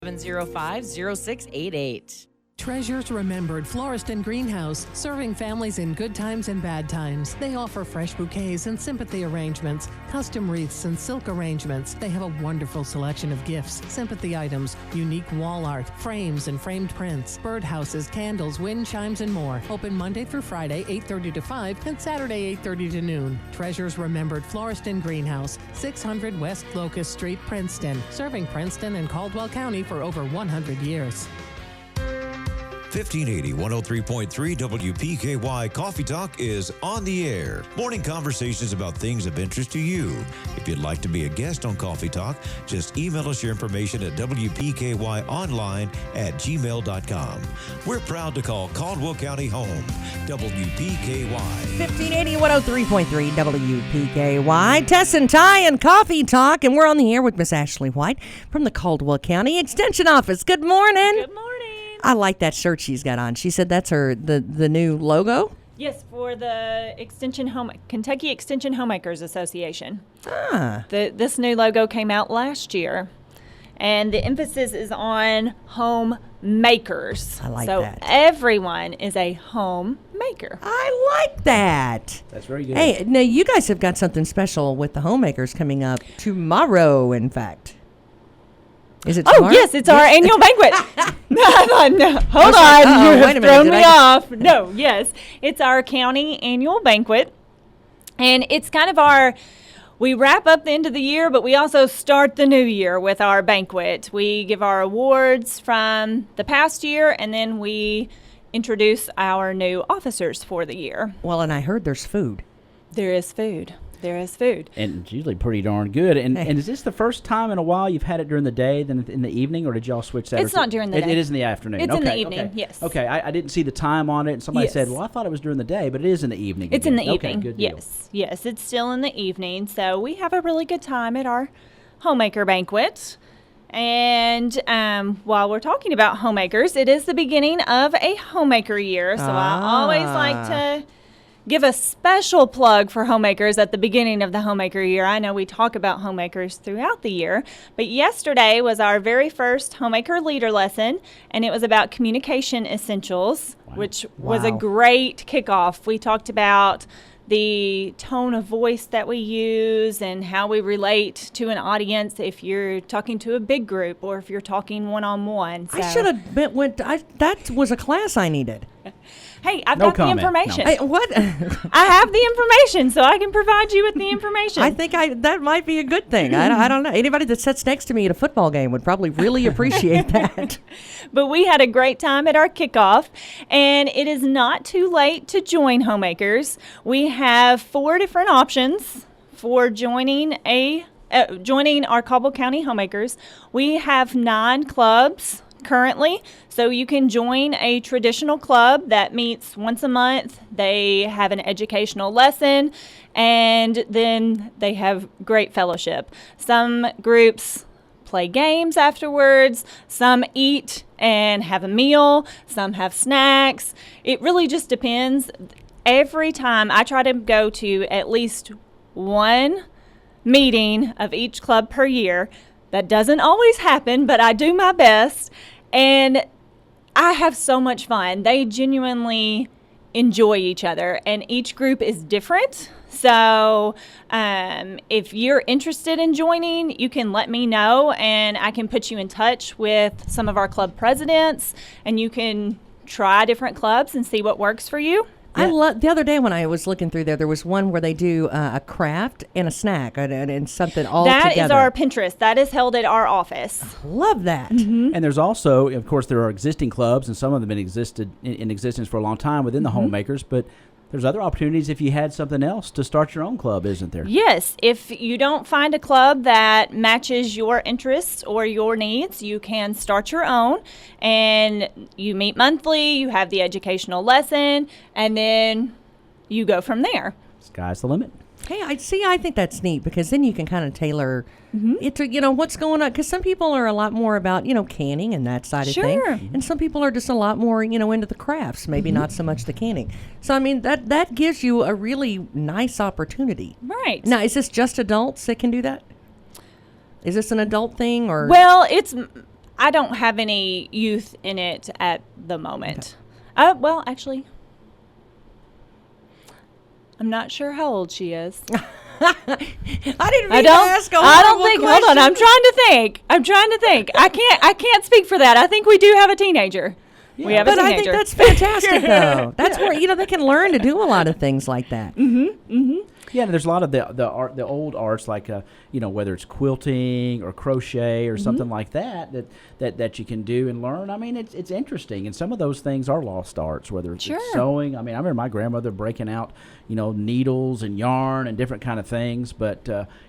705-0688. Treasures Remembered Florist and Greenhouse, serving families in good times and bad times. They offer fresh bouquets and sympathy arrangements, custom wreaths and silk arrangements. They have a wonderful selection of gifts, sympathy items, unique wall art, frames and framed prints, birdhouses, candles, wind chimes, and more. Open Monday through Friday, 8:30 to 5, and Saturday, 8:30 to noon. Treasures Remembered Florist and Greenhouse, 600 West Locust Street, Princeton, serving Princeton and Caldwell County for over 100 years. 1580 103.3 WPKY Coffee Talk is on the air. Morning conversations about things of interest to you. If you'd like to be a guest on Coffee Talk, just email us your information at WPKYonline@gmail.com. We're proud to call Caldwell County home. WPKY. 1580 103.3 WPKY. Tess and Ty and Coffee Talk. And we're on the air with Miss Ashley White from the Caldwell County Extension Office. Good morning. Good morning. I like that shirt she's got on. She said that's the new logo? Yes, for the Kentucky Extension Homemakers Association. This new logo came out last year, and the emphasis is on homemakers. I like that. So everyone is a homemaker. I like that. That's very good. Hey, now you guys have got something special with the homemakers coming up tomorrow, in fact. Is it tomorrow? Oh, yes, it's our annual banquet. No, hold on. You have thrown me off. No, yes. It's our county annual banquet. And it's kind of we wrap up the end of the year, but we also start the new year with our banquet. We give our awards from the past year, and then we introduce our new officers for the year. Well, and I heard there's food. There is food. There is food. And it's usually pretty darn good. And is this the first time in a while you've had it during the day, then in the evening, or did y'all switch that? It's not during the day. It is in the afternoon. It's in the evening, yes. Okay, I didn't see the time on it, and somebody said, well, I thought it was during the day, but it is in the evening. It's in the evening, good deal. Yes, it's still in the evening. So we have a really good time at our homemaker banquet. And while we're talking about homemakers, it is the beginning of a homemaker year. So I always like to give a special plug for homemakers at the beginning of the homemaker year. I know we talk about homemakers throughout the year, but yesterday was our very first homemaker leader lesson, and it was about communication essentials, which was a great kickoff. We talked about the tone of voice that we use and how we relate to an audience if you're talking to a big group or if you're talking one-on-one. So. I should have that was a class I needed. Hey, I've got the information. No. What? I have the information, so I can provide you with the information. I think that might be a good thing. I don't know. Anybody that sits next to me at a football game would probably really appreciate that. But we had a great time at our kickoff, and it is not too late to join homemakers. We have 4 different options for joining our Caldwell County homemakers. We have 9 clubs currently, so you can join a traditional club that meets once a month. They have an educational lesson, and then they have great fellowship. Some groups play games afterwards, some eat and have a meal, some have snacks. It really just depends. Every time I try to go to at least one meeting of each club per year. That doesn't always happen, but I do my best, and I have so much fun. They genuinely enjoy each other, and each group is different. So if you're interested in joining, you can let me know, and I can put you in touch with some of our club presidents, and you can try different clubs and see what works for you. I love the other day when I was looking through there was one where they do a craft and a snack and something all that together. That is our Pinterest. That is held at our office. Love that. Mm-hmm. And there's also, of course, there are existing clubs, and some of them have been in existence for a long time within the homemakers, but there's other opportunities if you had something else to start your own club, isn't there? Yes. If you don't find a club that matches your interests or your needs, you can start your own. And you meet monthly, you have the educational lesson, and then you go from there. Sky's the limit. Hey, I think that's neat because then you can kind of tailor it to, what's going on. Because some people are a lot more about, canning and that side of things. And some people are just a lot more, into the crafts, maybe not so much the canning. So, I mean, that gives you a really nice opportunity. Right. Now, is this just adults that can do that? Is this an adult thing or? Well, I don't have any youth in it at the moment. Well, actually, I'm not sure how old she is. I didn't mean to ask a I don't horrible think. question. Hold on, I'm trying to think. I can't speak for that. I think we do have a teenager. Yeah. We have a But I teenager. think that's fantastic, though. That's where they can learn to do a lot of things like that. Yeah, and there's a lot of the old arts like whether it's quilting or crochet or something like that you can do and learn. I mean, it's interesting, and some of those things are lost arts. Whether it's sewing. I mean, I remember my grandmother breaking out needles and yarn and different kind of things, but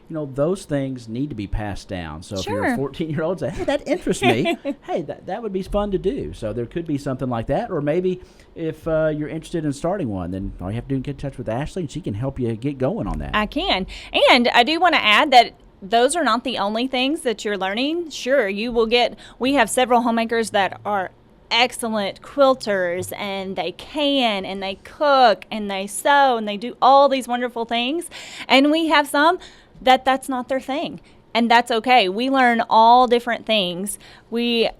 those things need to be passed down. So if you're a 14-year-old, say, hey, that interests me. Hey, that would be fun to do. So there could be something like that, or maybe if you're interested in starting one, then all you have to do is get in touch with Ashley, and she can help you get going on that. I can. And I do want to add that those are not the only things that you're learning. Sure, we have several homemakers that are excellent quilters, and they can, and they cook, and they sew, and they do all these wonderful things. And we have some that's not their thing. And that's okay. We learn all different things. The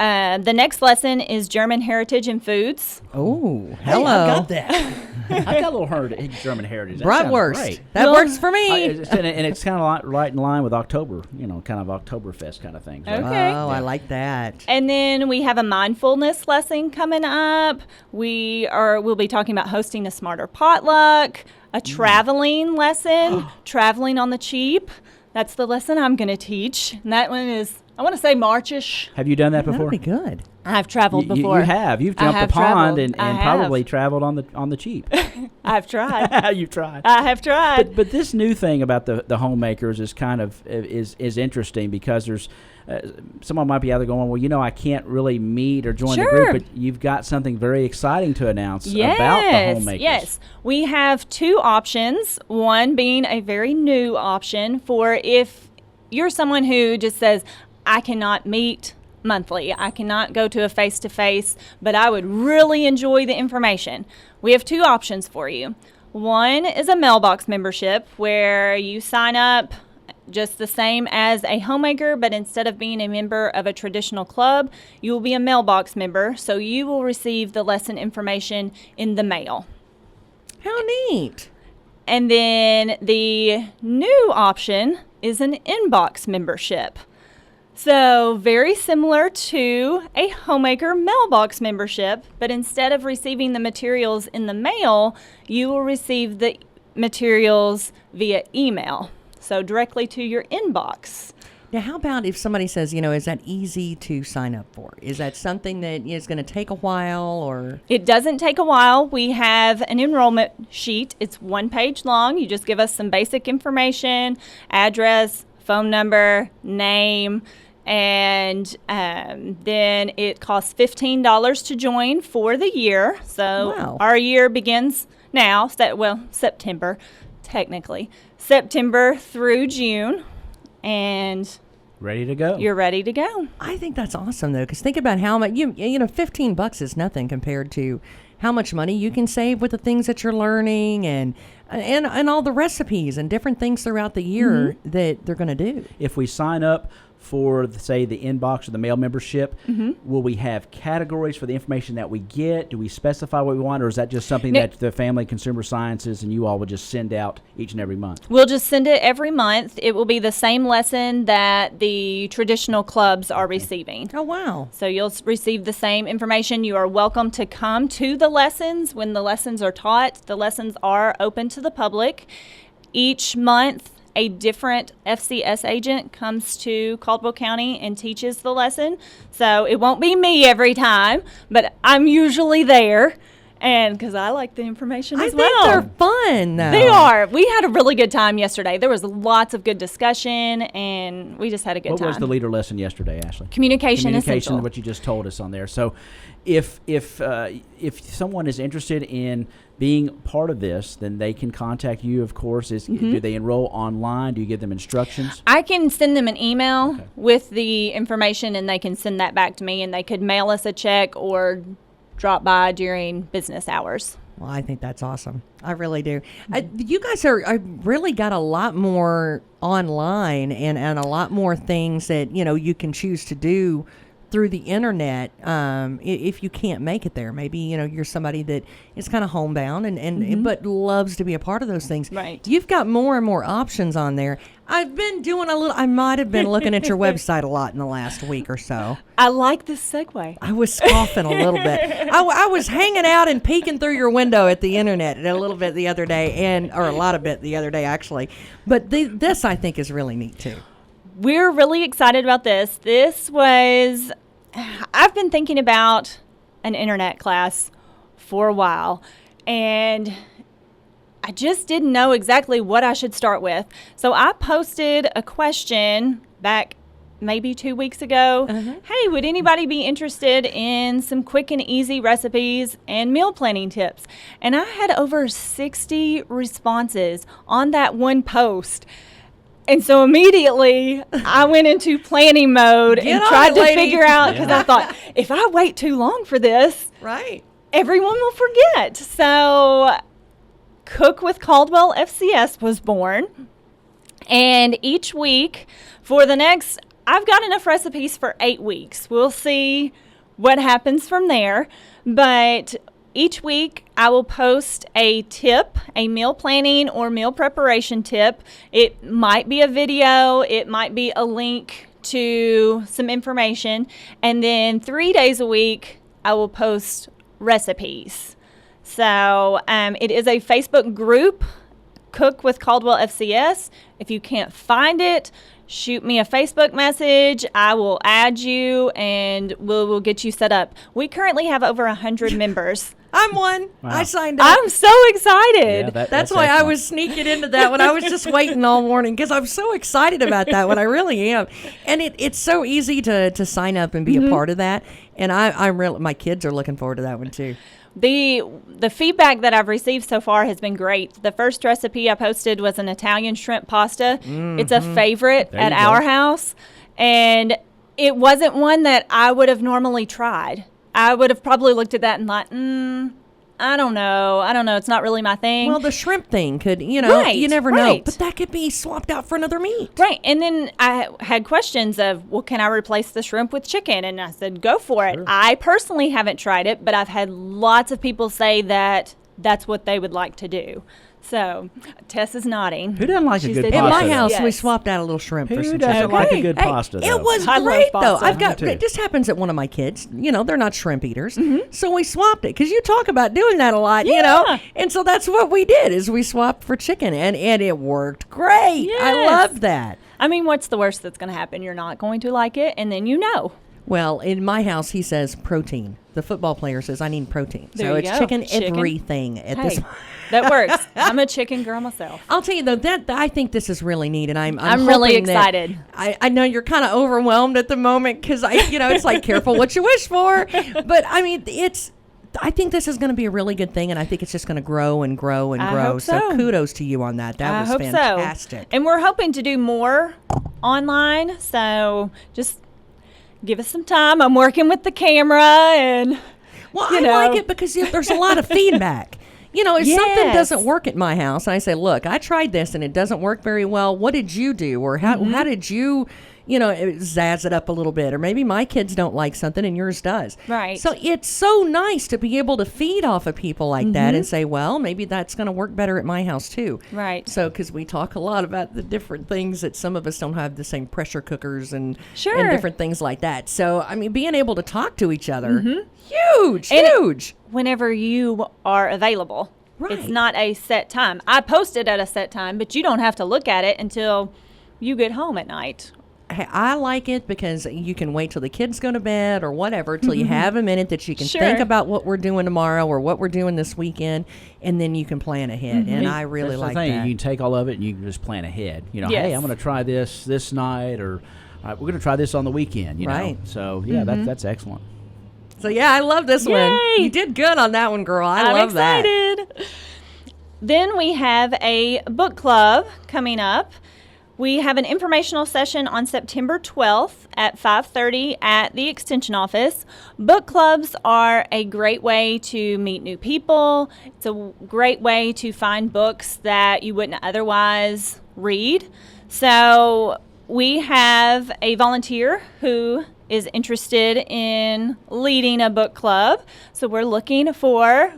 next lesson is German heritage and foods. Oh, hello. Hey, I got that. I got a little German heritage. That sounds Bratwurst. great. That works for me. And it's kind of right in line with October, kind of Oktoberfest kind of things. Right? Okay. Oh, I like that. And then we have a mindfulness lesson coming up. We'll be talking about hosting a smarter potluck, a traveling lesson, traveling on the cheap. That's the lesson I'm going to teach. And that one is, I want to say March-ish. Have you done that before? That'd be good. I've traveled before. You have. You've jumped the pond and probably traveled on the cheap. I've tried. You've tried. I have tried. But this new thing about the homemakers is kind of is interesting because there's someone might be out there going, well, I can't really meet or join the group, but you've got something very exciting to announce about the homemakers. Yes, we have two options. One being a very new option for if you're someone who just says, I cannot meet monthly, I cannot go to a face-to-face, but I would really enjoy the information. We have two options for you. One is a mailbox membership where you sign up just the same as a homemaker, but instead of being a member of a traditional club, you will be a mailbox member, so you will receive the lesson information in the mail. How neat. And then the new option is an inbox membership. So very similar to a homemaker mailbox membership, but instead of receiving the materials in the mail, you will receive the materials via email. So directly to your inbox. Now, how about if somebody says, is that easy to sign up for? Is that something that is going to take a while, or? It doesn't take a while. We have an enrollment sheet. It's 1 page long. You just give us some basic information, address, phone number, name, and then it costs $15 to join for the year. So Our year begins now, September, technically. September through June, and ready to go. You're ready to go. I think that's awesome, though, because think about how much $15 is nothing compared to how much money you can save with the things that you're learning and all the recipes and different things throughout the year that they're going to do. If we sign up for, say, the inbox or the mail membership, will we have categories for the information that we get? Do we specify what we want, or is that just something that the Family Consumer Sciences and you all would just send out each and every month? We'll just send it every month. It will be the same lesson that the traditional clubs are receiving. Oh, wow. So you'll receive the same information. You are welcome to come to the lessons when the lessons are taught. The lessons are open to the public. Each month, a different FCS agent comes to Caldwell County and teaches the lesson. So it won't be me every time, but I'm usually there. And because I like the information as well. I think they're fun, though. They are. We had a really good time yesterday. There was lots of good discussion, and we just had a good time. What was the leader lesson yesterday, Ashley? Communication essential. What you just told us on there. So if someone is interested in being part of this, then they can contact you, of course. Do they enroll online? Do you give them instructions? I can send them an email with the information, and they can send that back to me, and they could mail us a check or drop by during business hours. Well, I think that's awesome. I really do. You guys are really got a lot more online and a lot more things that, you can choose to do through the internet, if you can't make it there. Maybe, you're somebody that is kind of homebound and but loves to be a part of those things. Right. You've got more and more options on there. I've been doing I might have been looking at your website a lot in the last week or so. I like this segue. I was scoffing a little bit. I was hanging out and peeking through your window at the internet a little bit the other day, or a lot of bit the other day, actually. But this, I think, is really neat, too. We're really excited about this. I've been thinking about an internet class for a while, and I just didn't know exactly what I should start with. So I posted a question back maybe 2 weeks ago. Hey, would anybody be interested in some quick and easy recipes and meal planning tips? And I had over 60 responses on that one post. And so immediately I went into planning mode and tried to figure out, because I thought, if I wait too long for this, right, everyone will forget. So Cook with Caldwell FCS was born. And each week I've got enough recipes for 8 weeks. We'll see what happens from there. But each week, I will post a tip, a meal planning or meal preparation tip. It might be a video. It might be a link to some information. And then 3 days a week, I will post recipes. So it is a Facebook group, Cook with Caldwell FCS. If you can't find it, shoot me a Facebook message. I will add you, and we'll get you set up. We currently have over 100 members. I'm one. Wow. I signed up. I'm so excited. Yeah, that's why I was sneaking into that when I was just waiting all morning, because I'm so excited about that one. I really am. And it's so easy to sign up and be a part of that. And my kids are looking forward to that one too. The feedback that I've received so far has been great. The first recipe I posted was an Italian shrimp pasta. It's a favorite at our house, and it wasn't one that I would have normally tried. I would have probably looked at that and thought, I don't know. It's not really my thing. Well, the shrimp thing could, you never know. But that could be swapped out for another meat. Right. And then I had questions of, well, can I replace the shrimp with chicken? And I said, go for it. I personally haven't tried it, but I've had lots of people say that that's what they would like to do. So Tess is nodding. Who doesn't like a good pasta? In my house, Yes. we swapped out a little shrimp for some Who chicken. doesn't like a good pasta, though? It was I love great, though. pasta. It just happens that one of my kids, they're not shrimp eaters. So we swapped it, because you talk about doing that a lot, And so that's what we did, is we swapped for chicken, and it worked great. Yes. I love that. I mean, what's the worst that's going to happen? You're not going to like it, and then you know. Well, in my house, he says protein. The football player says, I need protein. There so you it's go. chicken Chicken. everything at this point. That works. I'm a chicken girl myself. I'll tell you, though, that I think this is really neat, and I'm really hoping that- excited. I know you're kind of overwhelmed at the moment, because it's like, careful what you wish for. But, I mean, I think this is going to be a really good thing, and I think it's just going to grow and grow and grow. hope so. Kudos to you on that. That was fantastic. And we're hoping to do more online, so just give us some time. I'm working with the camera, and I like it because there's a lot of feedback. If something doesn't work at my house, and I say, look, I tried this and it doesn't work very well. What did you do? Or how did you, zazz it up a little bit? Or maybe my kids don't like something and yours does. Right. So it's so nice to be able to feed off of people like that and say, well, maybe that's going to work better at my house too. Right. So, because we talk a lot about the different things that some of us don't have the same pressure cookers and different things like that. So, I mean, being able to talk to each other, huge. Whenever you are available. Right. It's not a set time. I post it at a set time, but you don't have to look at it until you get home at night. Hey, I like it because you can wait till the kids go to bed or whatever, till you have a minute that you can think about what we're doing tomorrow or what we're doing this weekend, and then you can plan ahead. And I really That's like the thing. that. You can take all of it and you can just plan ahead. Yes. Hey, I'm going to try this night, or we're going to try this on the weekend. Right. know. So that's excellent. So yeah, I love this one. Yay! You did good on that one, girl. I love I'm excited. Then we have a book club coming up. We have an informational session on September 12th at 5:30 at the Extension office. Book clubs are a great way to meet new people. It's a great way to find books that you wouldn't otherwise read. So we have a volunteer who is interested in leading a book club. So we're looking for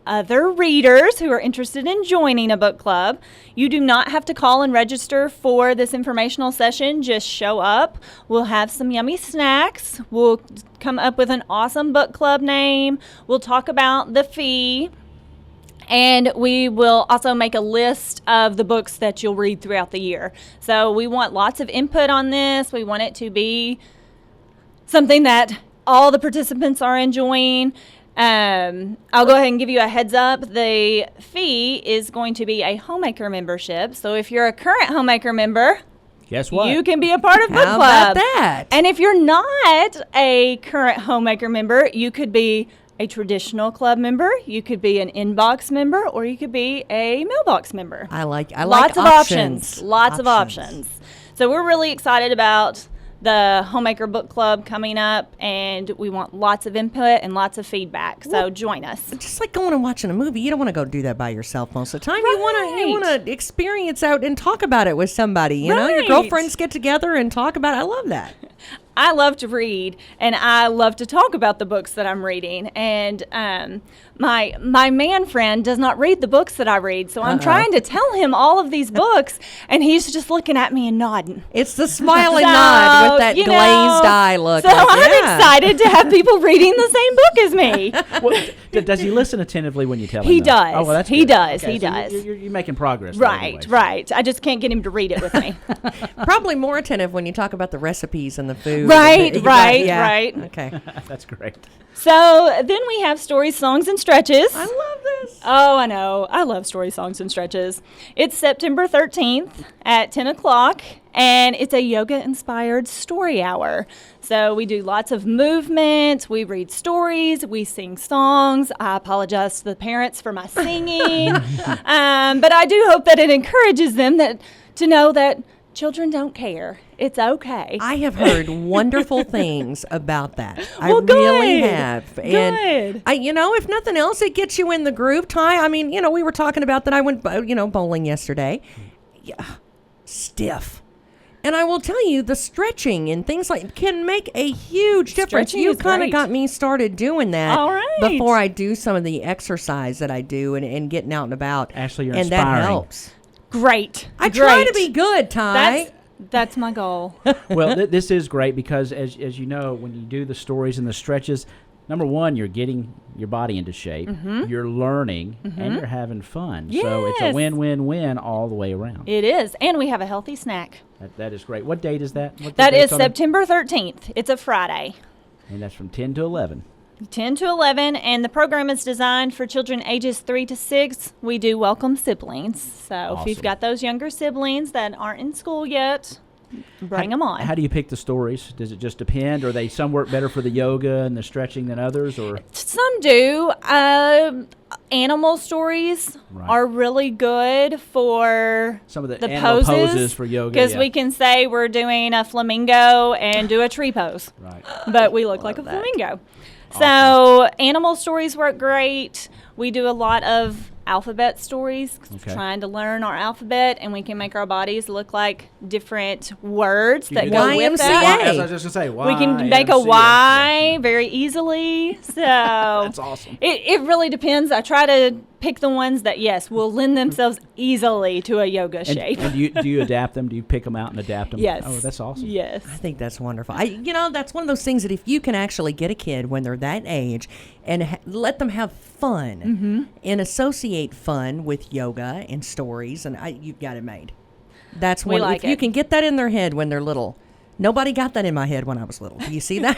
other readers who are interested in joining a book club. You do not have to call and register for this informational session. Just show up. We'll have some yummy snacks. We'll come up with an awesome book club name. We'll talk about the fee. And we will also make a list of the books that you'll read throughout the year. So we want lots of input on this. We want it to be something that all the participants are enjoying. I'll go ahead and give you a heads up. The fee is going to be a homemaker membership. So if you're a current homemaker member, guess what? You can be a part of book How club. about that? And if you're not a current homemaker member, you could be a traditional club member, you could be an inbox member, or you could be a mailbox member. I like lots of options. Lots of options. So we're really excited about the Homemaker Book Club coming up, and we want lots of input and lots of feedback. So join us. Just like going and watching a movie, you don't want to go do that by yourself most of the time. You want to experience out and talk about it with somebody. You know, your girlfriends get together and talk about it. I love that. I love to read, and I love to talk about the books that I'm reading. And my man friend does not read the books that I read, so I'm trying to tell him all of these books, and he's just looking at me and nodding. It's the smiling nod with that glazed eye look. So I'm excited to have people reading the same book as me. Well, does he listen attentively when you tell him? He does. Oh, well, that's he good. does. Okay, he so does. You're making progress. Right, right. I just can't get him to read it with me. Probably more attentive when you talk about the recipes and the food. Right. Okay. That's great. So then we have stories, songs, and stretches. I love this. Oh, I know. I love stories, songs, and stretches. It's September 13th at 10 o'clock, and it's a yoga-inspired story hour. So we do lots of movement. We read stories. We sing songs. I apologize to the parents for my singing. But I do hope that it encourages them to know that children don't care. It's okay. I have heard wonderful things about that. Well, I really good. have. Good. And if nothing else, it gets you in the groove. Ty, I mean, we were talking about that. I went, bowling yesterday. Yeah, stiff. And I will tell you, the stretching and things can make a huge difference. Stretching You is kind of great. got me started doing that. All right. Before I do some of the exercise that I do and getting out and about. Ashley, you're and inspiring. That helps. Great. I try to be good, Ty. That's my goal. Well, this is great because, as you know, when you do the stories and the stretches, number one, you're getting your body into shape, you're learning, and you're having fun. Yes. So it's a win-win-win all the way around. It is. And we have a healthy snack. That is great. What date is that? That is September 13th. It's a Friday. And that's from 10 to 11. 10 to 11, and the program is designed for children ages 3 to 6. We do welcome siblings. So if you've got those younger siblings that aren't in school yet, bring them on. How do you pick the stories? Does it just depend? Are they some work better for the yoga and the stretching than others? Or some do. Animal stories are really good for some of the animal poses for yoga. Because we can say we're doing a flamingo and do a tree pose. Right. But we look like a flamingo. Awesome. So animal stories work great. We do a lot of alphabet stories, trying to learn our alphabet, and we can make our bodies look like different words that go with that. As I was just going to say, we can make a Y very easily. So that's awesome. It really depends. I try to pick the ones that, yes, will lend themselves easily to a yoga shape. And do you adapt them? Do you pick them out and adapt them? Yes. Oh, that's awesome. Yes. I think that's wonderful. That's one of those things that if you can actually get a kid when they're that age and let them have fun and associate fun with yoga and stories, and you've got it made. That's one. If you can get that in their head when they're little. Nobody got that in my head when I was little. Do you see that?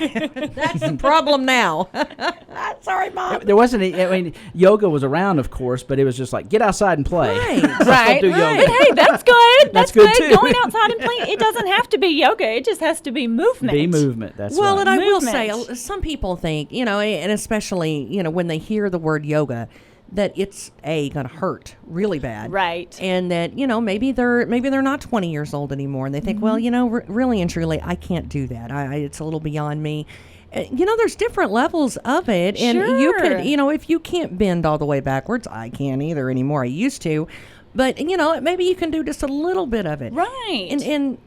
That's the problem now. Sorry, Mom. There wasn't yoga was around, of course, but it was just like, get outside and play. Right. Do yoga. But hey, that's good. That's good too. Going outside and playing, it doesn't have to be yoga. It just has to be movement. Be movement. That's right. And I will say, some people think, and especially, when they hear the word yoga, that it's going to hurt really bad, right? And that maybe they're not 20 years old anymore, and they think, well, really and truly, I can't do that. It's a little beyond me. There's different levels of it, and you could, if you can't bend all the way backwards, I can't either anymore. I used to, but maybe you can do just a little bit of it, right? And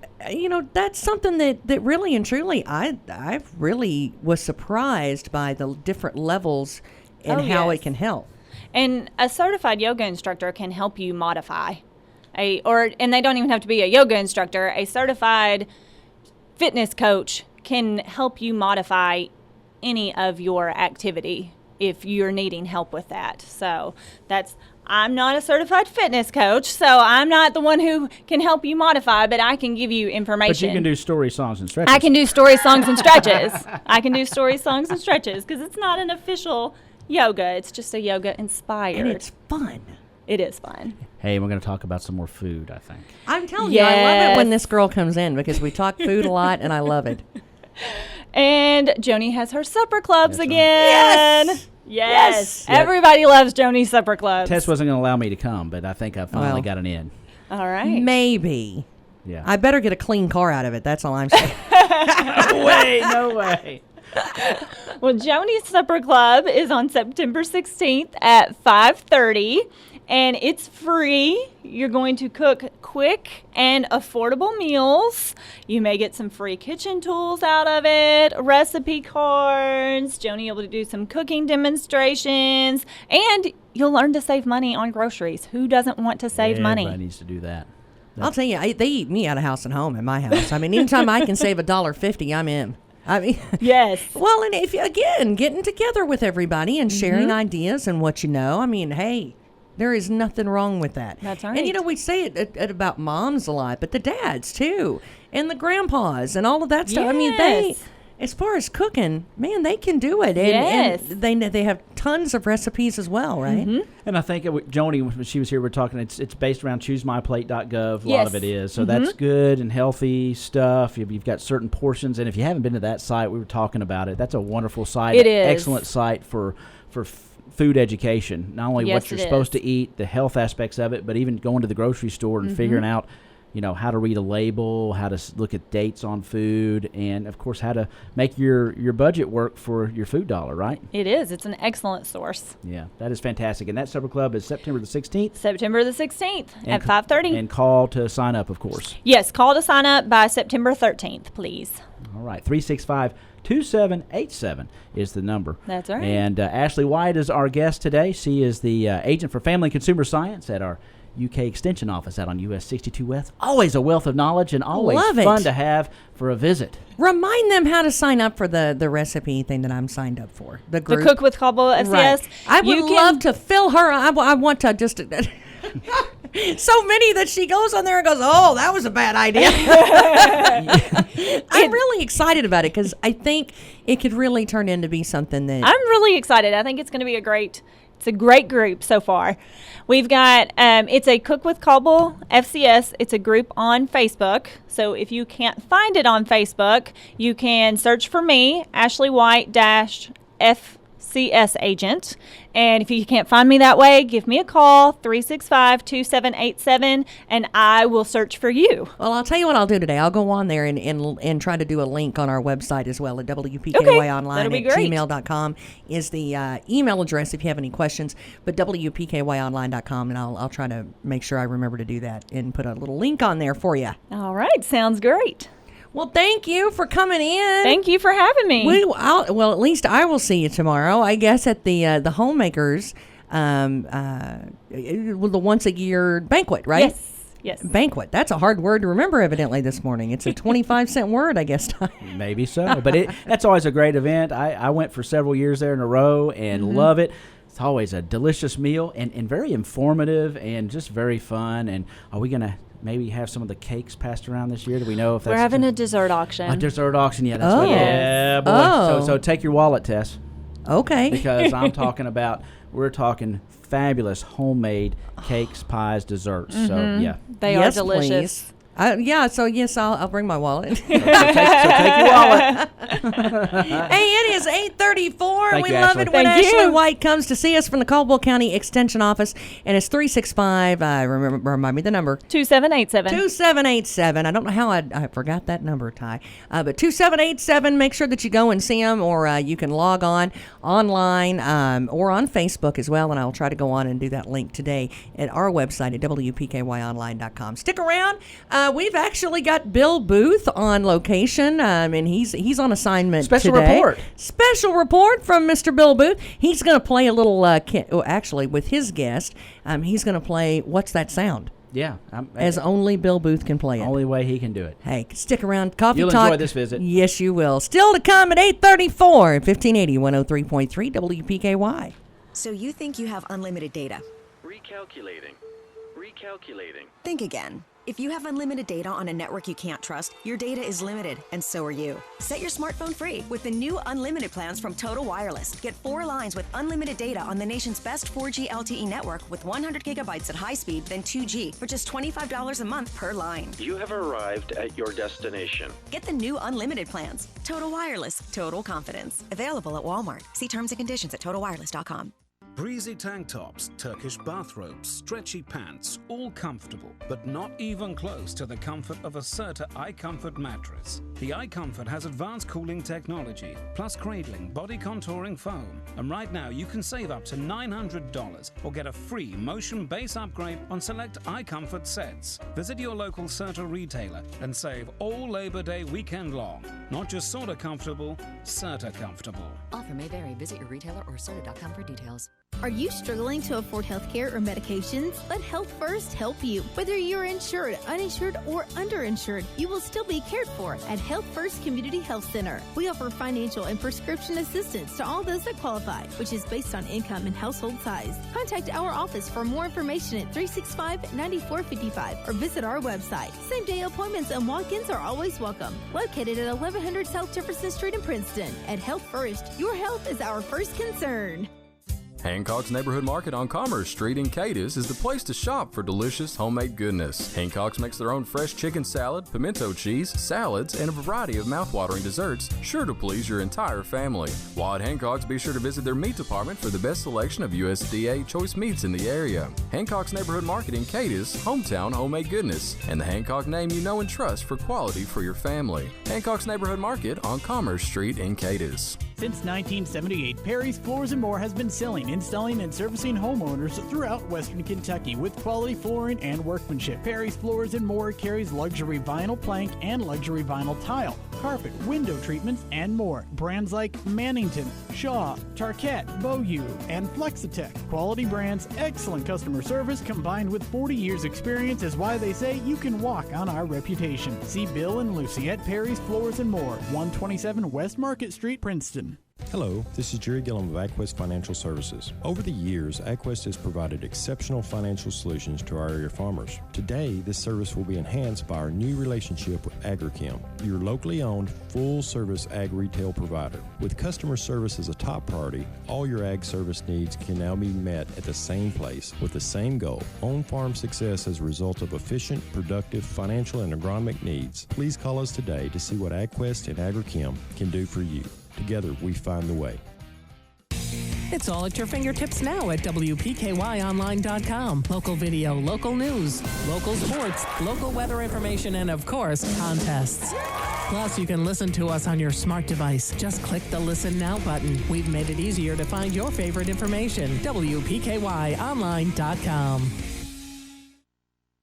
that's something that really and truly I really was surprised by the different levels and how it can help. And a certified yoga instructor can help you modify and they don't even have to be a yoga instructor. A certified fitness coach can help you modify any of your activity if you're needing help with that. So I'm not a certified fitness coach, so I'm not the one who can help you modify, but I can give you information. But you can do story, songs, and stretches. I can do story, songs, and stretches. I can do story, songs, and stretches because it's not an official yoga. It's just a yoga inspired. And it's fun. It is fun. Hey, we're going to talk about some more food, I think. I'm telling you, I love it when this girl comes in because we talk food a lot, and I love it. And Joni has her supper clubs That's again. Right. Yes. Yeah. Everybody loves Joni's supper clubs. Tess wasn't going to allow me to come, but I think I finally got an in. All right. Maybe. Yeah. I better get a clean car out of it. That's all I'm saying. No way. Well, Joni's supper club is on September 16th at 5:30. And it's free. You're going to cook quick and affordable meals. You may get some free kitchen tools out of it, recipe cards. Joni will do some cooking demonstrations. And you'll learn to save money on groceries. Who doesn't want to save money? Everybody needs to do that. I'll tell you, they eat me out of house and home in my house. I mean, anytime I can save $1.50, I'm in. I mean, yes. Well, and if again, getting together with everybody and sharing ideas and what you know, I mean, hey, there is nothing wrong with that. That's right. And we say it about moms a lot, but the dads too, and the grandpas and all of that stuff. Yes. I mean, they, as far as cooking, man, they can do it. And they have tons of recipes as well, right? Mm-hmm. And I think Joni, when she was here, we're talking. It's based around choosemyplate.gov. A lot of it is, so that's good and healthy stuff. You've got certain portions, and if you haven't been to that site, we were talking about it. That's a wonderful site. It is excellent site for food education. Not only what you're supposed to eat, the health aspects of it, but even going to the grocery store and figuring out, how to read a label, how to look at dates on food, and of course how to make your budget work for your food dollar, right? It is. It's an excellent source. Yeah, that is fantastic. And that supper club is September the 16th. September the 16th at 5:30. And call to sign up, of course. Yes, call to sign up by September 13th, please. All right, 365-2787 is the number. That's right. And Ashley White is our guest today. She is the agent for Family and Consumer Science at our UK Extension office out on US 62 West. Always a wealth of knowledge and always fun to have for a visit. Remind them how to sign up for the recipe thing that I'm signed up for. The group. The Cook with Caldwell FCS. Right. I would love to fill her. I want to just... so many that she goes on there and goes, oh, that was a bad idea. I'm really excited about it because I think it could really turn into be something that... I'm really excited. I think it's going to be a great group so far. We've got, it's a Cook with Caldwell FCS. It's a group on Facebook. So if you can't find it on Facebook, you can search for me, Ashley White FCS agent. And if you can't find me that way, give me a call, 365-2787, and I will search for you. Well, I'll tell you what I'll do today. I'll go on there and try to do a link on our website as well at WPKYonline@gmail.com is the email address if you have any questions, but WPKYonline.com, and I'll try to make sure I remember to do that and put a little link on there for you. All right. Sounds great. Well, thank you for coming in. Thank you for having me. Well, at least I will see you tomorrow, I guess, at the Homemakers, the once a year banquet, right? Yes. Banquet. That's a hard word to remember, evidently, this morning. It's a 25-cent word, I guess. Maybe so, but that's always a great event. I went for several years there in a row and love it. It's always a delicious meal and very informative and just very fun. And are we going to maybe have some of the cakes passed around this year? Do we know if that's... We're having a dessert auction. A dessert auction, yeah. That's what. Yeah, boy. Oh. So take your wallet, Tess. Okay. Because we're talking fabulous homemade cakes, pies, desserts. So, yeah. They are delicious. Please. I'll bring my wallet. So take your wallet. Hey, it is 8:34. more. Thank We you, love Ashley. it when Thank Ashley you. White comes to see us from the Caldwell County Extension Office, and it's 365. Remind me the number. 2787. 2787. I don't know how I forgot that number, Ty. But 2787. Make sure that you go and see them, or you can log on online or on Facebook as well. And I'll try to go on and do that link today at our website at WPKYonline.com. Stick around. We've actually got Bill Booth on location, and he's on assignment Special today. report. Special report from Mr. Bill Booth. He's going to play a little, actually, with his guest, he's going to play What's That Sound? Yeah. As only Bill Booth can play it. Only way he can do it. Hey, stick around. Coffee You'll Talk. enjoy this visit. Yes, you will. Still to come at 8:34, 1580, 103.3 WPKY. So you think you have unlimited data? Recalculating. Think again. If you have unlimited data on a network you can't trust, your data is limited, and so are you. Set your smartphone free with the new unlimited plans from Total Wireless. Get 4 lines with unlimited data on the nation's best 4G LTE network with 100 gigabytes at high speed, then 2G for just $25 a month per line. You have arrived at your destination. Get the new unlimited plans. Total Wireless, total confidence. Available at Walmart. See terms and conditions at totalwireless.com. Breezy tank tops, Turkish bathrobes, stretchy pants, all comfortable, but not even close to the comfort of a Certa iComfort mattress. The iComfort has advanced cooling technology, plus cradling, body contouring foam. And right now you can save up to $900 or get a free motion base upgrade on select iComfort sets. Visit your local Certa retailer and save all Labor Day weekend long. Not just sorta comfortable, Certa comfortable. Offer may vary. Visit your retailer or Certa.com for details. Are you struggling to afford healthcare or medications? Let Health First help you. Whether you're insured, uninsured, or underinsured, you will still be cared for at Health First Community Health Center. We offer financial and prescription assistance to all those that qualify, which is based on income and household size. Contact our office for more information at 365-9455 or visit our website. Same-day appointments and walk-ins are always welcome. Located at 1100 South Jefferson Street in Princeton. At Health First, your health is our first concern. Hancock's Neighborhood Market on Commerce Street in Cadiz is the place to shop for delicious homemade goodness. Hancock's makes their own fresh chicken salad, pimento cheese, salads, and a variety of mouthwatering desserts, sure to please your entire family. While at Hancock's, be sure to visit their meat department for the best selection of USDA choice meats in the area. Hancock's Neighborhood Market in Cadiz, hometown homemade goodness, and the Hancock name you know and trust for quality for your family. Hancock's Neighborhood Market on Commerce Street in Cadiz. Since 1978, Perry's Floors & More has been selling, installing, and servicing homeowners throughout Western Kentucky with quality flooring and workmanship. Perry's Floors & More carries luxury vinyl plank and luxury vinyl tile, carpet, window treatments, and more. Brands like Mannington, Shaw, Tarkett, Beaulieu, and Flexitech. Quality brands, excellent customer service, combined with 40 years experience is why they say you can walk on our reputation. See Bill and Lucy at Perry's Floors & More, 127 West Market Street, Princeton. Hello, this is Jerry Gillum of AgQuest Financial Services. Over the years, AgQuest has provided exceptional financial solutions to our area farmers. Today, this service will be enhanced by our new relationship with Agrichem, your locally owned, full-service ag retail provider. With customer service as a top priority, all your ag service needs can now be met at the same place with the same goal: on-farm success as a result of efficient, productive, financial, and agronomic needs. Please call us today to see what AgQuest and Agrichem can do for you. Together, we find the way. It's all at your fingertips now at WPKYonline.com. Local video, local news, local sports, local weather information, and of course, contests. Plus, you can listen to us on your smart device. Just click the Listen Now button. We've made it easier to find your favorite information. WPKYonline.com.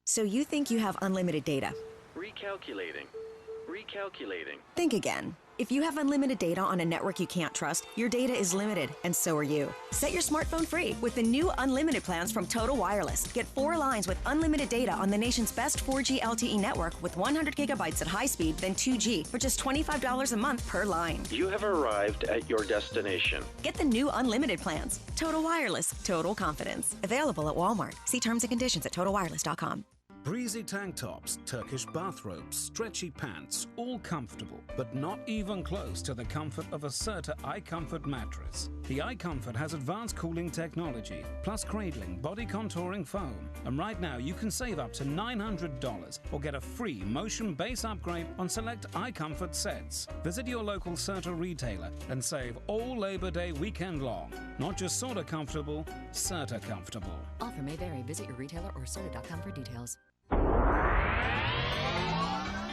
So you think you have unlimited data? Recalculating. Think again. If you have unlimited data on a network you can't trust, your data is limited, and so are you. Set your smartphone free with the new unlimited plans from Total Wireless. Get 4 lines with unlimited data on the nation's best 4G LTE network with 100 gigabytes at high speed, then 2G for just $25 a month per line. You have arrived at your destination. Get the new unlimited plans. Total Wireless, total confidence. Available at Walmart. See terms and conditions at totalwireless.com. Breezy tank tops, Turkish bathrobes, stretchy pants, all comfortable, but not even close to the comfort of a Serta iComfort mattress. The iComfort has advanced cooling technology, plus cradling, body contouring foam. And right now you can save up to $900 or get a free motion base upgrade on select iComfort sets. Visit your local Serta retailer and save all Labor Day weekend long. Not just sorta comfortable, Serta comfortable. Offer may vary. Visit your retailer or Serta.com for details.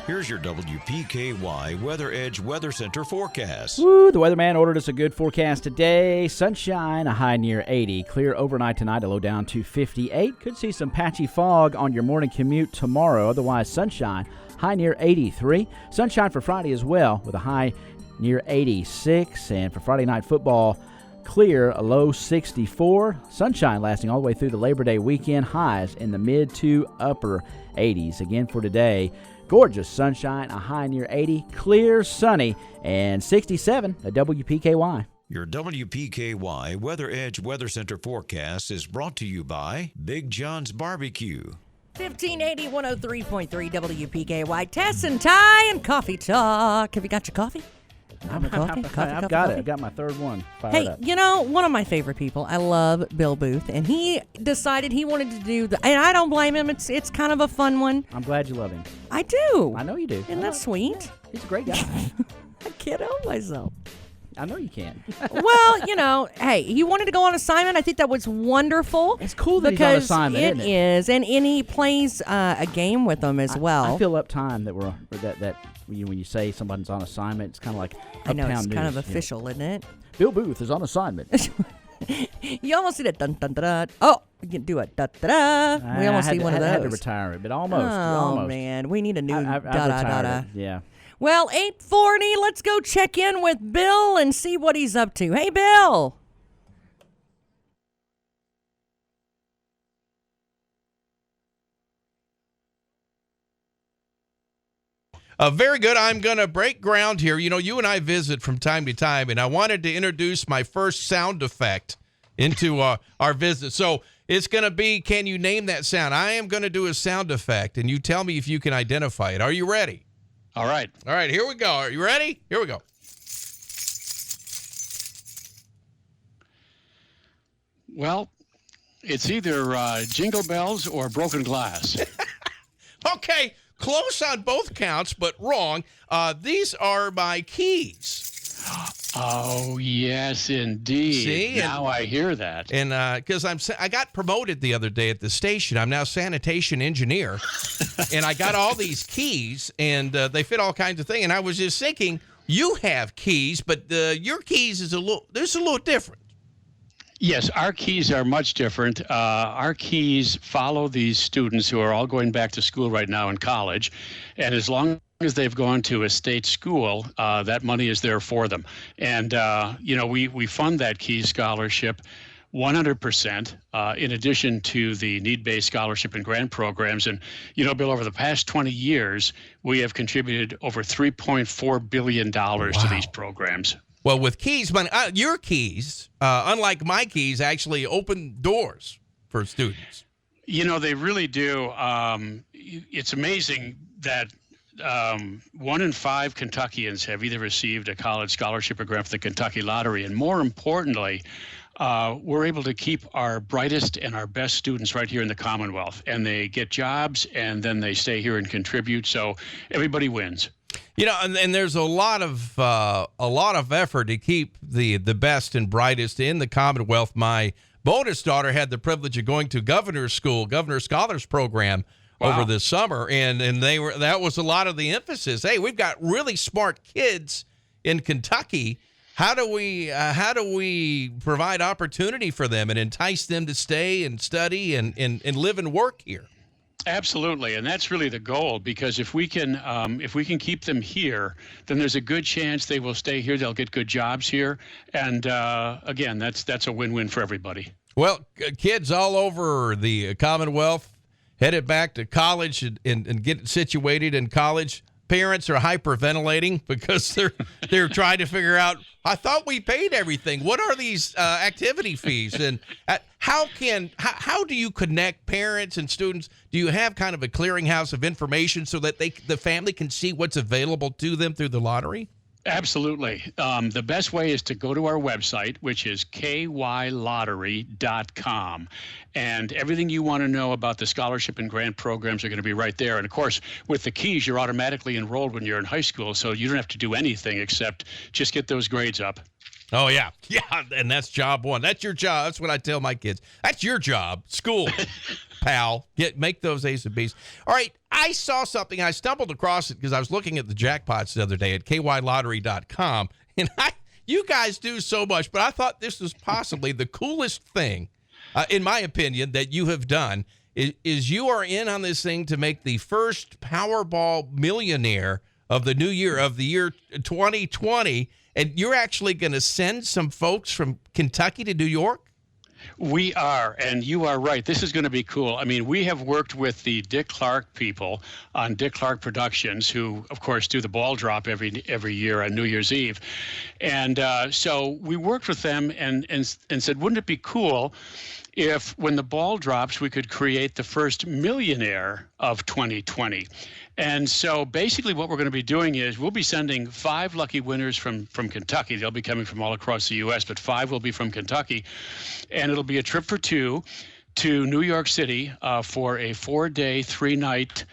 Here's your WPKY Weather Edge Weather Center forecast. Woo, the weatherman ordered us a good forecast today. Sunshine, a high near 80. Clear overnight tonight, a low down to 58. Could see some patchy fog on your morning commute tomorrow. Otherwise, sunshine, high near 83. Sunshine for Friday as well, with a high near 86. And for Friday night football, clear, a low 64. Sunshine lasting all the way through the Labor Day weekend. Highs in the mid to upper 80s. Again for today, gorgeous sunshine, a high near 80, clear, sunny, and 67 at WPKY. Your WPKY Weather Edge Weather Center forecast is brought to you by Big John's Barbecue. 1580 103.3 WPKY. Tess and Ty and Coffee Talk. Have you got your coffee? I've got it. I've got my third one fired up. You know, one of my favorite people, I love Bill Booth, and he decided he wanted to do and I don't blame him. It's kind of a fun one. I'm glad you love him. I do. I know you do. Isn't that sweet? He's a great guy. I can't help myself. I know you can. Well, you know, hey, he wanted to go on assignment. I think that was wonderful. It's cool that he's on assignment, isn't it? It is, and he plays a game with them as well. I feel uptime that when you say somebody's on assignment, it's kind of like I know, it's news, kind of official, isn't it? Bill Booth is on assignment. You almost see that dun dun dun. Oh, you can do it da da da. We almost see one of those. I had to retire it, but almost. Oh man, we need a new da da da. Yeah. Well, 8:40. Let's go check in with Bill and see what he's up to. Hey, Bill. Very good. I'm going to break ground here. You know, you and I visit from time to time, and I wanted to introduce my first sound effect into our visit. So it's going to be, can you name that sound? I am going to do a sound effect, and you tell me if you can identify it. Are you ready? All right. All right, here we go. Are you ready? Here we go. Well, it's either jingle bells or broken glass. Okay. Close on both counts, but wrong. These are my keys. Oh, yes, indeed. See? Now I hear that. And because I got promoted the other day at the station. I'm now sanitation engineer. And I got all these keys, and they fit all kinds of things. And I was just thinking, you have keys, but your keys is a little different. Yes, our keys are much different. Our keys follow these students who are all going back to school right now in college. And as long as they've gone to a state school, that money is there for them. And, we fund that Keys scholarship 100% in addition to the need-based scholarship and grant programs. And, Bill, over the past 20 years, we have contributed over $3.4 billion to these programs. Well, with keys, your keys, unlike my keys, actually open doors for students. They really do. It's amazing that 1 in 5 Kentuckians have either received a college scholarship or grant for the Kentucky Lottery. And more importantly, we're able to keep our brightest and our best students right here in the Commonwealth. And they get jobs, and then they stay here and contribute. So everybody wins. And there's a lot of effort to keep the best and brightest in the Commonwealth. My bonus daughter had the privilege of going to Governor's School, Governor Scholars Program over this summer, and that was a lot of the emphasis. Hey, we've got really smart kids in Kentucky. How do we provide opportunity for them and entice them to stay and study and live and work here? Absolutely, and that's really the goal, because if we can keep them here, then there's a good chance they will stay here. They'll get good jobs here, and again, that's a win-win for everybody. Well, kids all over the Commonwealth headed back to college and get situated in college. Parents are hyperventilating because they're trying to figure out, I thought we paid everything. What are these activity fees? And how do you connect parents and students? Do you have kind of a clearinghouse of information so that the family can see what's available to them through the lottery? Absolutely. The best way is to go to our website, which is kylottery.com. And everything you want to know about the scholarship and grant programs are going to be right there. And of course, with the keys, you're automatically enrolled when you're in high school, so you don't have to do anything except just get those grades up. Oh, yeah. Yeah, and that's job one. That's your job. That's what I tell my kids. That's your job. School, pal. Make those A's and B's. All right, I saw something. I stumbled across it because I was looking at the jackpots the other day at kylottery.com. And you guys do so much, but I thought this was possibly the coolest thing, in my opinion, that you have done, is you are in on this thing to make the first Powerball millionaire of the new year, of the year 2020. And you're actually going to send some folks from Kentucky to New York? We are, and you are right. This is going to be cool. I mean, we have worked with the Dick Clark people on Dick Clark Productions, who, of course, do the ball drop every year on New Year's Eve. And so we worked with them and said, wouldn't it be cool if when the ball drops, we could create the first millionaire of 2020? And so basically what we're going to be doing is we'll be sending 5 lucky winners from Kentucky. They'll be coming from all across the U.S., but 5 will be from Kentucky. And it'll be a trip for 2 to New York City for a 4-day, 3-night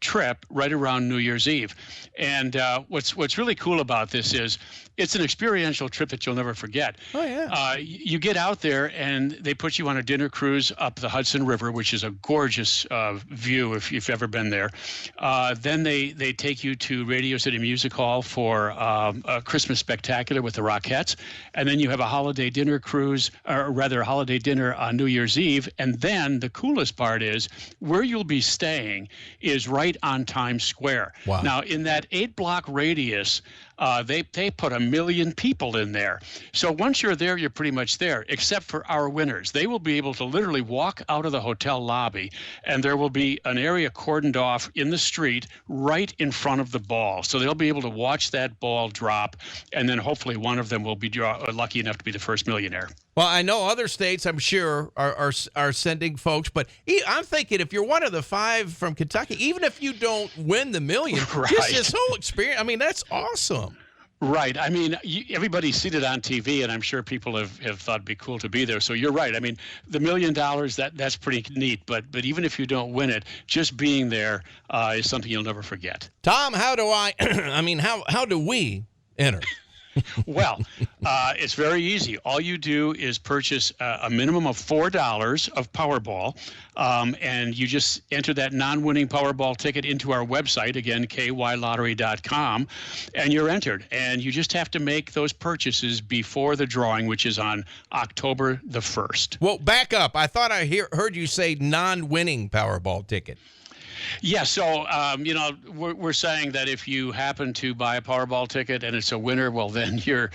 trip right around New Year's Eve. And what's really cool about this is it's an experiential trip that you'll never forget. Oh, yeah. You get out there and they put you on a dinner cruise up the Hudson River, which is a gorgeous view if you've ever been there. Then they take you to Radio City Music Hall for a Christmas spectacular with the Rockettes. And then you have a holiday dinner cruise, or rather a holiday dinner on New Year's Eve. And then the coolest part is where you'll be staying is right on Times Square. Wow. Now, in that 8-block radius, they put 1 million people in there. So once you're there, you're pretty much there, except for our winners. They will be able to literally walk out of the hotel lobby, and there will be an area cordoned off in the street right in front of the ball. So they'll be able to watch that ball drop, and then hopefully one of them will be lucky enough to be the first millionaire. Well, I know other states, I'm sure, are sending folks, but I'm thinking if you're one of the 5 from Kentucky, even if you don't win the million, right, just this whole experience, I mean, that's awesome. Right. I mean, everybody's seen it on TV, and I'm sure people have thought it'd be cool to be there. So you're right. I mean, the $1 million, that's pretty neat. But even if you don't win it, just being there is something you'll never forget. Tom, how do how do we enter? Well, it's very easy. All you do is purchase a minimum of $4 of Powerball, and you just enter that non-winning Powerball ticket into our website, again, kylottery.com, and you're entered. And you just have to make those purchases before the drawing, which is on October the 1st. Well, back up. I thought I heard you say non-winning Powerball ticket. Yeah, so, we're saying that if you happen to buy a Powerball ticket and it's a winner, well, then you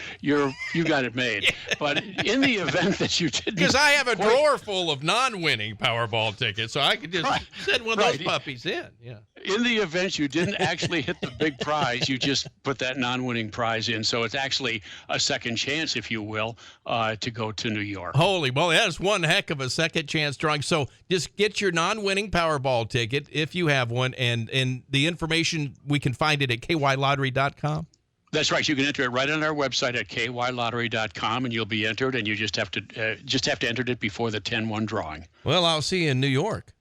got it made. Yeah. But in the event that you didn't... Because I have a drawer full of non-winning Powerball tickets, so I could just send one of those puppies in. Yeah. In the event you didn't actually hit the big prize, you just put that non-winning prize in. So it's actually a second chance, if you will, to go to New York. Holy moly, that's one heck of a second chance drawing. So just get your non-winning Powerball ticket if you have one, and the information, we can find it at kylottery.com. That's right. You can enter it right on our website at kylottery.com, and you'll be entered, and you just have to enter it before the 10-1 drawing. Well, I'll see you in New York.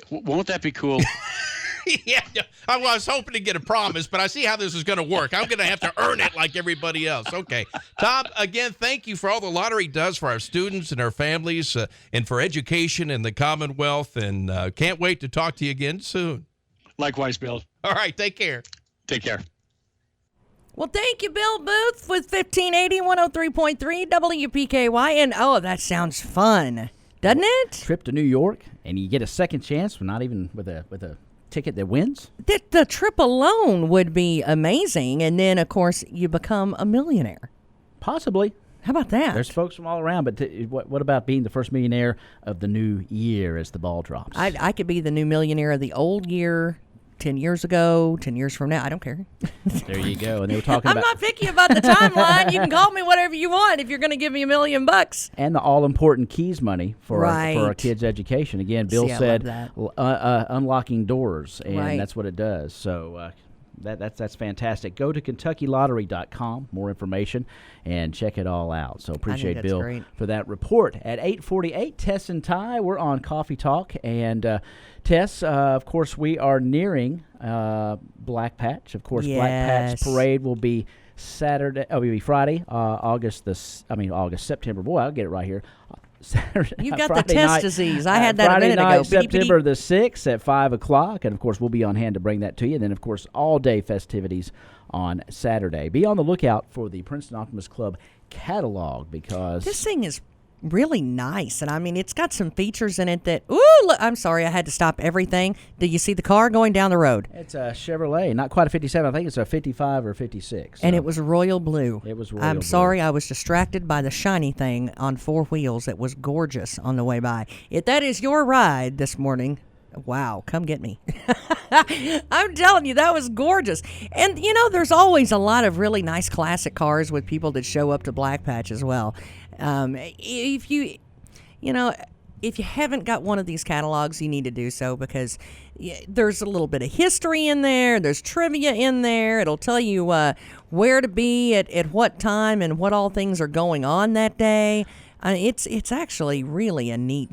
Won't that be cool? Yeah, I was hoping to get a promise, but I see how this is going to work. I'm going to have to earn it like everybody else. Okay. Tom, again, thank you for all the lottery does for our students and our families and for education in the Commonwealth, and can't wait to talk to you again soon. Likewise, Bill. All right, take care. Take care. Well, thank you, Bill Booth with 1580 103.3 WPKY. And, that sounds fun, doesn't it? Trip to New York, and you get a second chance, not even with a ticket that wins. The trip alone would be amazing, and then, of course, you become a millionaire. Possibly. How about that? There's folks from all around, but what about being the first millionaire of the new year as the ball drops? I could be the new millionaire of the old year 10 years ago, 10 years from now. I don't care. There you go. And they were talking I'm about... not picky about the timeline. You can call me whatever you want if you're going to give me $1 million. And the all-important keys money for our kids' education. Again, Bill said unlocking doors, and that's what it does. So that's fantastic. Go to KentuckyLottery.com, more information, and check it all out. So appreciate Bill for that report. At 8:48, Tess and Ty, we're on Coffee Talk. And Tess, of course, we are nearing Black Patch. Of course, Black Patch Parade will be Saturday. Oh, it'll be Friday, September. Boy, I'll get it right here. Saturday. You've got Friday the test night, disease. I had that Friday a minute night, ago. September the 6th at 5 o'clock. And, of course, we'll be on hand to bring that to you. And then, of course, all-day festivities on Saturday. Be on the lookout for the Princeton Optimist Club catalog because... This thing is really nice. And, I mean, it's got some features in it that... Ooh, look, I'm sorry. I had to stop everything. Did you see the car going down the road? It's a Chevrolet. Not quite a 57. I think it's a 55 or 56. So. And it was royal blue. It was royal blue. I'm sorry. I was distracted by the shiny thing on 4 wheels. It was gorgeous on the way by. If that is your ride this morning... Wow, come get me. I'm telling you, that was gorgeous. And, you know, there's always a lot of really nice classic cars with people that show up to Black Patch as well. If you haven't got one of these catalogs, you need to do so because there's a little bit of history in there. There's trivia in there. It'll tell you where to be at what time and what all things are going on that day. It's actually really a neat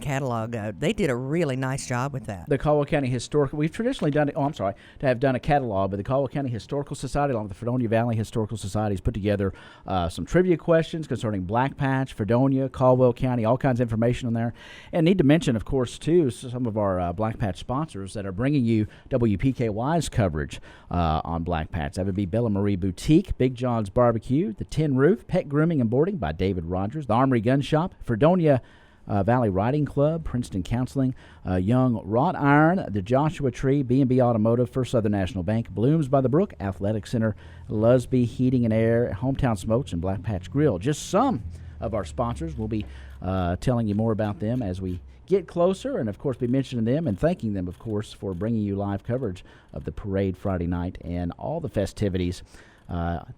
catalog. They did a really nice job with that. The Caldwell County Historical, we've traditionally done it, to have done a catalog, but the Caldwell County Historical Society along with the Fredonia Valley Historical Society has put together some trivia questions concerning Black Patch, Fredonia, Caldwell County, all kinds of information on there. And need to mention, of course, too, some of our Black Patch sponsors that are bringing you WPKY's coverage on Black Patch. That would be Bella Marie Boutique, Big John's Barbecue, The Tin Roof, Pet Grooming and Boarding by David Rogers, the Armory Gun Shop, Fredonia Valley Riding Club, Princeton Counseling, Young Wrought Iron, the Joshua Tree, B&B Automotive, First Southern National Bank, Blooms by the Brook, Athletic Center, Lusby Heating and Air, Hometown Smokes, and Black Patch Grill. Just some of our sponsors. We'll be telling you more about them as we get closer and, of course, be mentioning them and thanking them, of course, for bringing you live coverage of the parade Friday night and all the festivities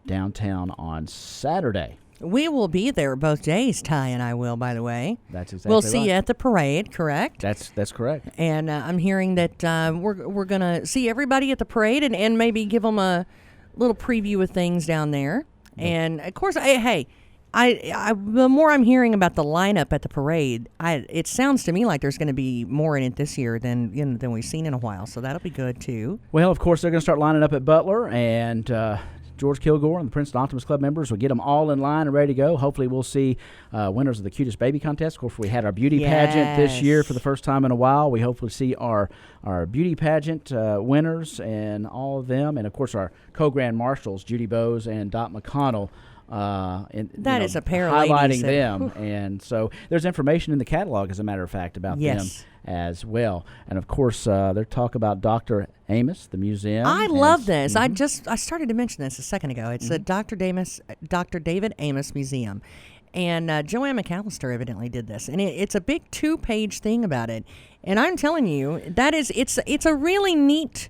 downtown on Saturday. We will be there both days, Ty and I will, by the way. That's exactly We'll see right. you at the parade, correct? That's correct. And I'm hearing that we're going to see everybody at the parade and maybe give them a little preview of things down there. Yep. And, of course, the more I'm hearing about the lineup at the parade, it sounds to me like there's going to be more in it this year than we've seen in a while. So that'll be good, too. Well, of course, they're going to start lining up at Butler, and George Kilgore and the Princeton Optimist Club members will get them all in line and ready to go. Hopefully we'll see winners of the Cutest Baby Contest. Of course, we had our beauty pageant this year for the first time in a while. We hopefully see our beauty pageant winners and all of them. And, of course, our co-grand marshals, Judy Bowes and Dot McConnell. Is a pair of highlighting them. And so there's information in the catalog, as a matter of fact, about them as well. And, of course, there's talk about Dr. Amos, the museum. I love this. I started to mention this a second ago. It's the Dr. David Amos Museum. And Joanne McAllister evidently did this. And it's a big 2-page thing about it. And I'm telling you, it's a really neat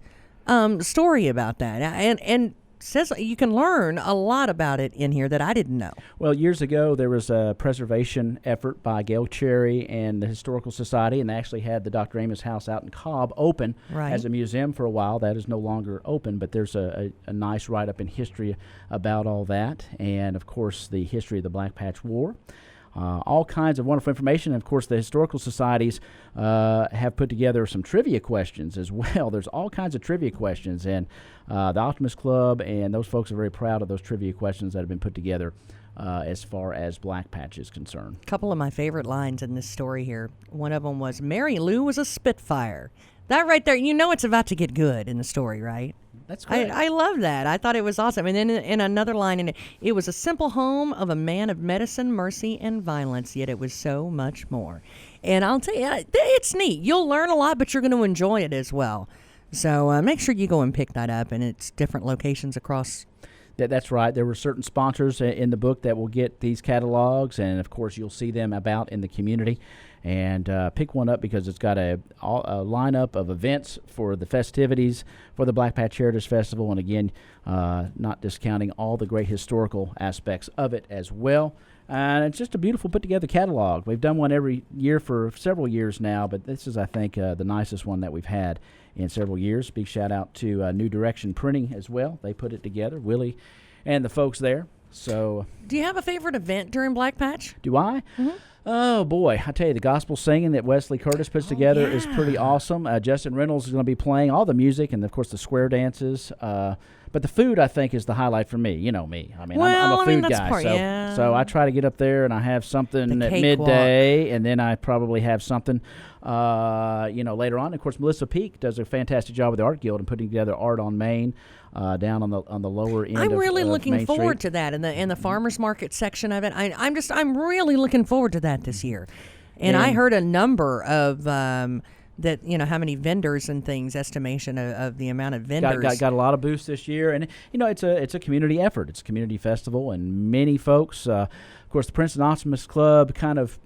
story about that. And says you can learn a lot about it in here that I didn't know. Well, years ago, there was a preservation effort by Gail Cherry and the Historical Society, and they actually had the Dr. Amos House out in Cobb open as a museum for a while. That is no longer open, but there's a nice write-up in history about all that, and, of course, the history of the Black Patch War. All kinds of wonderful information. And, of course, the historical societies have put together some trivia questions as well. There's all kinds of trivia questions, and the Optimist Club and those folks are very proud of those trivia questions that have been put together as far as Black Patch is concerned. A couple of my favorite lines in this story here. One of them was, Mary Lou was a Spitfire. That right there, it's about to get good in the story, right? That's great. I love that. I thought it was awesome. And then in another line, it was a simple home of a man of medicine, mercy, and violence, yet it was so much more. And I'll tell you, it's neat. You'll learn a lot, but you're going to enjoy it as well. So make sure you go and pick that up, and it's different locations across That's right. There were certain sponsors in the book that will get these catalogs, and of course you'll see them about in the community. And pick one up because it's got a lineup of events for the festivities for the Black Patch Heritage Festival, and again, not discounting all the great historical aspects of it as well. And it's just a beautiful put-together catalog. We've done one every year for several years now, but this is, I think, the nicest one that we've had in several years. Big shout-out to New Direction Printing as well. They put it together, Willie and the folks there. So, do you have a favorite event during Black Patch? Do I? Mm-hmm. Oh, boy. I tell you, the gospel singing that Wesley Curtis puts together is pretty awesome. Justin Reynolds is going to be playing all the music and, of course, the square dances. But the food, I think, is the highlight for me. You know me. I mean, I'm a food guy. So I try to get up there and I have something at midday, and then I probably have something, later on. Of course, Melissa Peak does a fantastic job with the Art Guild and putting together Art on Main down on the lower end. I'm really looking Main forward Street. to that in the farmers market section of it. I'm really looking forward to that this year. And I heard a number of that, how many vendors and things, estimation of the amount of vendors. Got a lot of booths this year, and it's a community effort. It's a community festival, and many folks, of course, the Princeton Optimist Club kind of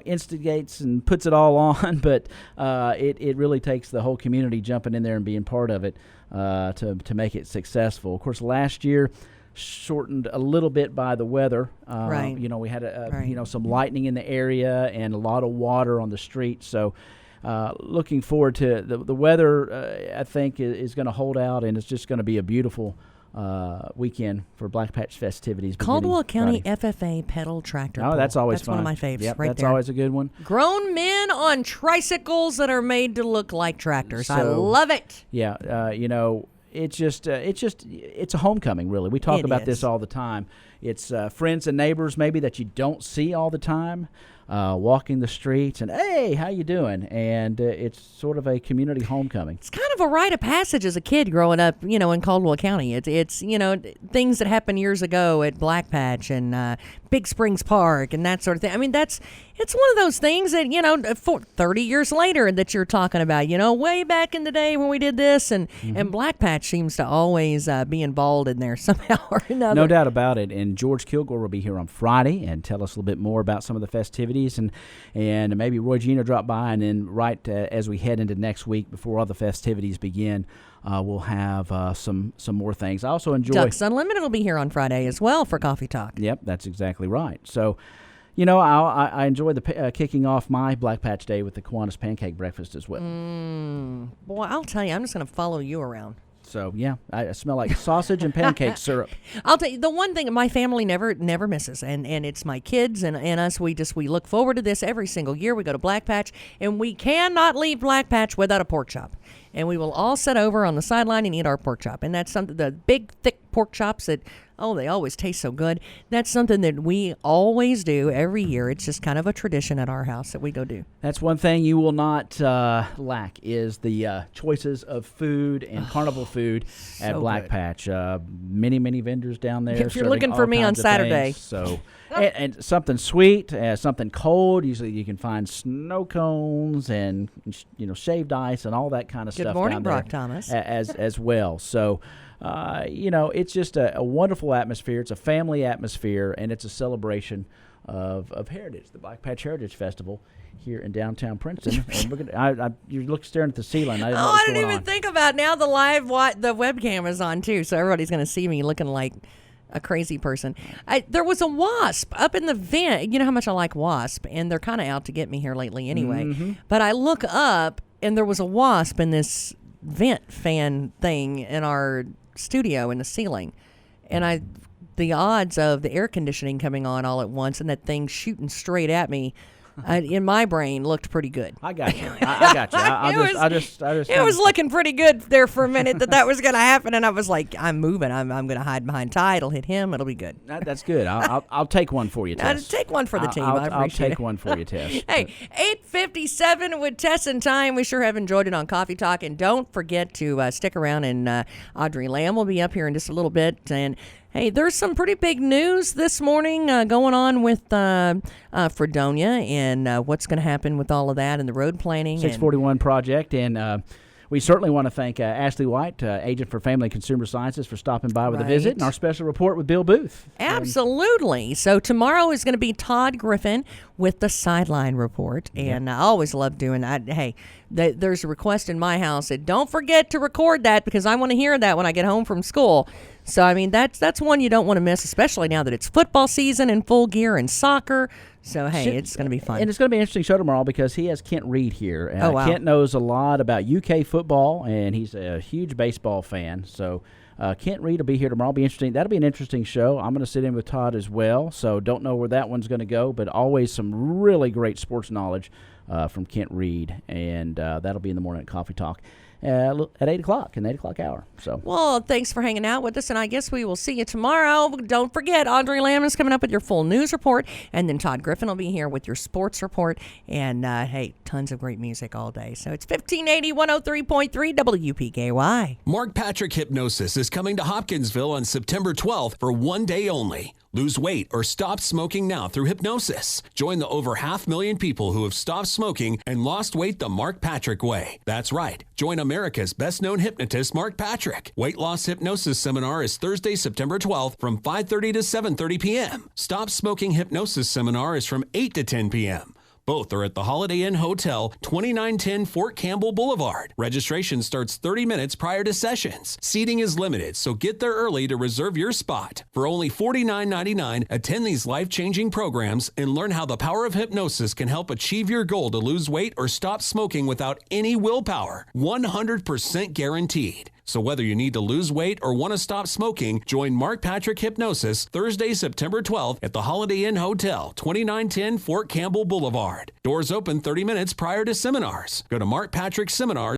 instigates and puts it all on, but it really takes the whole community jumping in there and being part of it to make it successful. Of course, last year shortened a little bit by the weather. Right. We had some lightning in the area and a lot of water on the street, so. Looking forward to the weather. I think is going to hold out, and it's just going to be a beautiful weekend for Black Patch festivities. Caldwell County FFA pedal tractor. Oh, that's always that's fun. One of my faves. Yep, right that's there. always a good one. Grown men on tricycles that are made to look like tractors. So, I love it. Yeah, it's a homecoming. Really, we talk about this all the time. It's friends and neighbors maybe that you don't see all the time. Walking the streets and, hey, how you doing? And it's sort of a community homecoming. It's kind of a rite of passage as a kid growing up, in Caldwell County. It's things that happened years ago at Black Patch and Big Springs Park and that sort of thing. I mean, it's one of those things that, 30 years later that you're talking about, way back in the day when we did this. And Black Patch seems to always be involved in there somehow or another. No doubt about it. And George Kilgore will be here on Friday and tell us a little bit more about some of the festivities. And maybe Roy Gino drop by, and then right as we head into next week before all the festivities begin, we'll have some more things. I also enjoy Ducks Unlimited will be here on Friday as well for Coffee Talk. Yep, that's exactly right. So, I enjoy the kicking off my Black Patch Day with the Kiwanis Pancake Breakfast as well. Boy, I'll tell you, I'm just going to follow you around. So, yeah, I smell like sausage and pancake syrup. I'll tell you, the one thing my family never misses, and it's my kids and us, we look forward to this every single year. We go to Black Patch, and we cannot leave Black Patch without a pork chop. And we will all sit over on the sideline and eat our pork chop. And that's something, the big, thick pork chops that, they always taste so good. That's something that we always do every year. It's just kind of a tradition at our house that we go do. That's one thing you will not lack is the choices of food and carnival food at Black Patch. Many, many vendors down there. If you're looking for me on Saturday. So, and something sweet, something cold. Usually you can find snow cones and shaved ice and all that kind of stuff. Good morning, down there Brock Thomas. as well. So. It's just a wonderful atmosphere. It's a family atmosphere, and it's a celebration of heritage, the Black Patch Heritage Festival here in downtown Princeton. And we're gonna, you're staring at the ceiling. I didn't even think about now the webcam is on too, so everybody's going to see me looking like a crazy person. There was a wasp up in the vent. You know how much I like wasp, and they're kind of out to get me here lately anyway. Mm-hmm. But I look up, and there was a wasp in this vent fan thing in our studio in the ceiling, and the odds of the air conditioning coming on all at once and that thing shooting straight at me in my brain looked pretty good. I got you. I got you. It was looking pretty good there for a minute that was going to happen, and I was like, I'm moving. I'm going to hide behind Ty. It'll hit him. It'll be good. That's good. I'll take one for you, Tess. Take one for the team. I'll take one for you, Tess. Hey, 8:57 with Tess and Time. We sure have enjoyed it on Coffee Talk, and don't forget to stick around. And Audrey Lamb will be up here in just a little bit, and. Hey, there's some pretty big news this morning going on with Fredonia and what's going to happen with all of that and the road planning. 641 project, and we certainly want to thank Ashley White, agent for Family and Consumer Sciences, for stopping by with a visit, and our special report with Bill Booth. Absolutely. So tomorrow is going to be Todd Griffin with the Sideline Report, and I always love doing that. Hey, there's a request in my house that don't forget to record that because I want to hear that when I get home from school. So, I mean, that's one you don't want to miss, especially now that it's football season in full gear and soccer. So, hey, it's going to be fun. And it's going to be an interesting show tomorrow because he has Kent Reed here. Wow. Kent knows a lot about UK football, and he's a huge baseball fan. So, Kent Reed will be here tomorrow. That'll be an interesting show. I'm going to sit in with Todd as well. So, don't know where that one's going to go, but always some really great sports knowledge from Kent Reed. And that'll be in the morning at Coffee Talk. At 8 o'clock, in the 8 o'clock hour. So, well, thanks for hanging out with us, and I guess we will see you tomorrow. Don't forget, Audrey Lamb is coming up with your full news report, and then Todd Griffin will be here with your sports report, and, hey, tons of great music all day. So it's 1580, 103.3 WPKY. Mark Patrick Hypnosis is coming to Hopkinsville on September 12th for one day only. Lose weight or stop smoking now through hypnosis. Join the over 500,000 people who have stopped smoking and lost weight the Mark Patrick way. That's right. Join America's best-known hypnotist, Mark Patrick. Weight Loss Hypnosis Seminar is Thursday, September 12th from 5:30 to 7:30 p.m. Stop Smoking Hypnosis Seminar is from 8 to 10 p.m. Both are at the Holiday Inn Hotel, 2910 Fort Campbell Boulevard. Registration starts 30 minutes prior to sessions. Seating is limited, so get there early to reserve your spot. For only $49.99, attend these life-changing programs and learn how the power of hypnosis can help achieve your goal to lose weight or stop smoking without any willpower. 100% guaranteed. So whether you need to lose weight or want to stop smoking, join Mark Patrick Hypnosis Thursday, September 12th at the Holiday Inn Hotel, 2910 Fort Campbell Boulevard. Doors open 30 minutes prior to seminars. Go to Mark Patrick Seminars.